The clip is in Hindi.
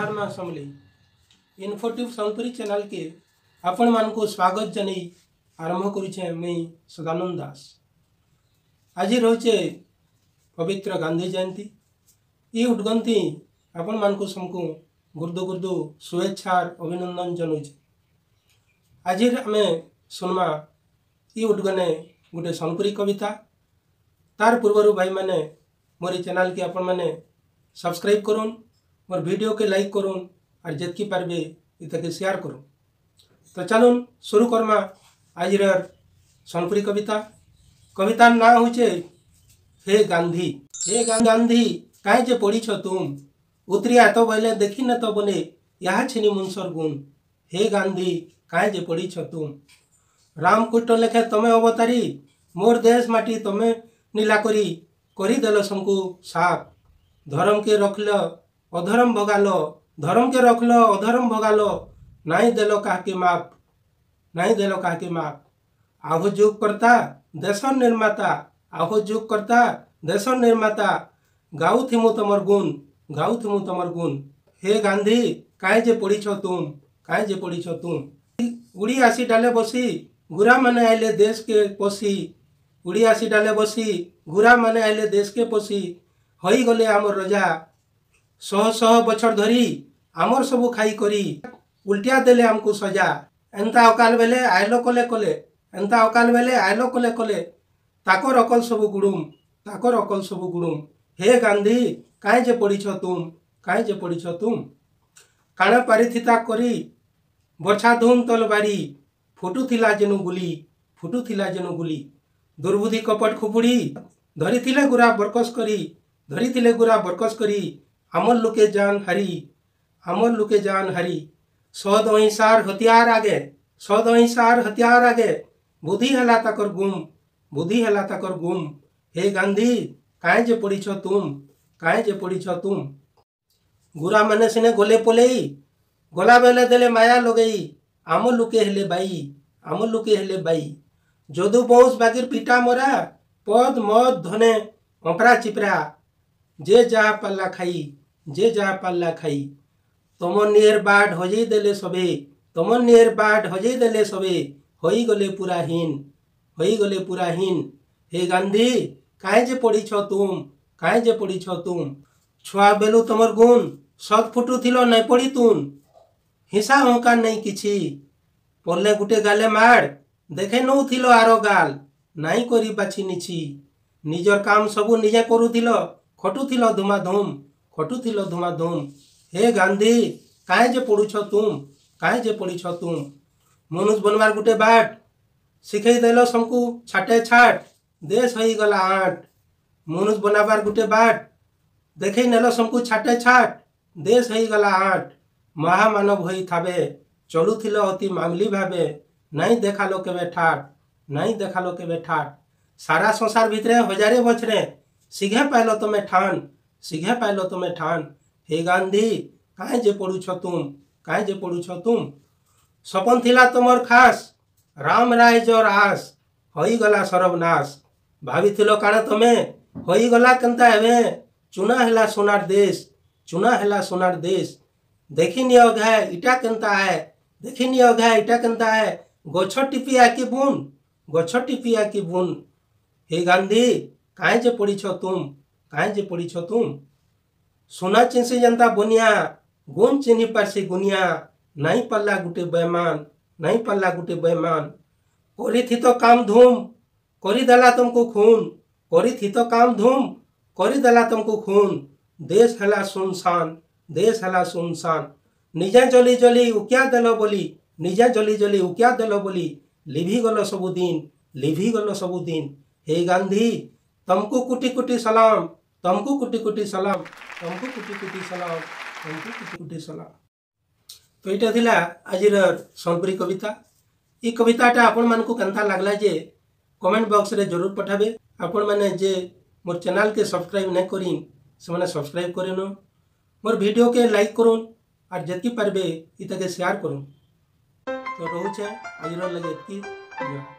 फार्मा असम्बली इनफोटिव सोनपुरी चैनल के आपण मान को स्वागत जन आरंभ करुचे मुई सदानंद दास। आज रोचे पवित्र गांधी जयंती ये उद्गंती आपण मान को समको गुर्दु गुर्दु शुभेच्छा अभिनंदन जनाऊे। आज आम सुनमा ये उद्गने गोटे सोनपुरी कविता तार पूर्वर भाई मैंने मोरी चैनल के आपण मैंने सब्सक्राइब करूँ मोर वीडियो के लाइक करूँ और जितकी पार्बे इतके शेयर करूँ। तो चलून शुरू करमा आज सोनपुरी कविता ना होचे हे गांधी। हे गांधी काहे जे पड़ी छो तुम उतरिया तो बोले देखी न तो बोले यह छिनी मुंसर गुण। हे गांधी काहे जे पड़ी छो तुम रामकुट लेखे तमे अवतारी मोर देश माटी तमे नीला करी देल समको साफ। धर्म के रखल अधर्म भगालो धर्म के रखल अधर्म भगालो नहीं देलो काहे माफ नहीं देलो काहे माफ। आहो जुग करता देश निर्माता आहो जुग करता देश निर्माता गाऊ थिमु तमर गुण गाऊ थिमु तमर गुण। हे गांधी काहे जे पड़ी छो तुम काहे जे पड़ी छो तुम। उड़ी आसी डाले बसी गुरा माने आइले देश के पोसी उड़ी आसी डाले बसी गुरा माने आइले देश के पोसी होई गले आमर रजा शह शह बछर धरी आमर सबू खाई करी उल्टिया देले आमको सजा। एंता अकाल बेले आइलो कले कले एंता अकाल बेले आइलो कले कले ताकर अकल सबू गुड़ुम ताकर अकल सबू गुड़ुम। हे गांधी काहे जे पड़ी छो तुम काहे जे पड़ी छो तुम। काना पारिथिता करी बछा धूम तलबारी फुटुथिला जेनु गुली दुर्बुद्धि कपट खुपुड़ी धरी थिले गुरा बरकस करी आमर लुके जान हरी सद अहिंसार हथियार आगे बुद्धि हला ताकर गुम। हे गांधी काहे जे पड़ी छो तुम काहे जे पड़ी छो तुम। गुरा माने सिने गोले पोलेई गोला बेले देले माया लगई आमर लुके हेले बाई जदू बौस बागिर पिटा मोरा पद मद धने अंपरा चिपरा जे जहा पल्ला खाई तमन नियर बाट हजई देले सबे होई गले पूरा हीन। हे गांधी काहे जे पड़ी छो तुम छुआ बेलू तमर गुण सद फुटू थिलो नहीं पड़ी तुम हिंसा हंकार नहीं किछि पड़ले गुटे गाले माड़ देखे नौ थिलो आरो गाल नहीं करी बाछी निछि निजर काम सबू निजे करूथिलो खटुथिलो धुमाधुम। हे गांधी काहे जे पड़ी छो तुम मनुष्य बनवार गुटे बाट शिखई देलो समकु छाटे छाट देश होई गला आट। मनुष्य बनाबार गुटे बाट देखे नेलो समकु छाटे छाट देश होई गला आट। महामानव होई थाबे चलुथिलो अति मामली भावे नहीं देखालो केबे ठाट। सारा संसार भितरे हजारे बछरे सिघे पाइलो तमे ठान। हे गांधी काहे जे पड़ू छो तुम सपन थिला तमर खास राम रायजर आस होई गला सर्वनाश। भाविथिलो काना तमे होई गला केनता हेबे चुना हेला सोनार देश देखी नियो घाय इटा केनता है गछ टिपिया की बुन। हे गांधी काहे जे पड़ी छो तुम सोना चिंसी जनता बनिया गुण चिन्ही पारसी गुनिया नहीं पल्ला गुटे बेमान करी थी तो काम धूम करी देला तुमको खून देश हला सुनसान निजे जली उकिया देलो बोली लिभी गलो सबु दिन। हे गांधी तुमको कुटी कुटी सलाम। तो ये थिला आज सोनपुरी कविता ये कविताटा आपण मानकु केनता लागला जे कमेंट बॉक्स रे जरूर पठाबे। आपण माने जे मोर चैनल के सब्सक्राइब नहीं करिन से माने सब्सक्राइब करिनो मोर वीडियो के लाइक करूँ और जितकी पार्बे इतके शेयर करूँ। तो रोचे आज लगे।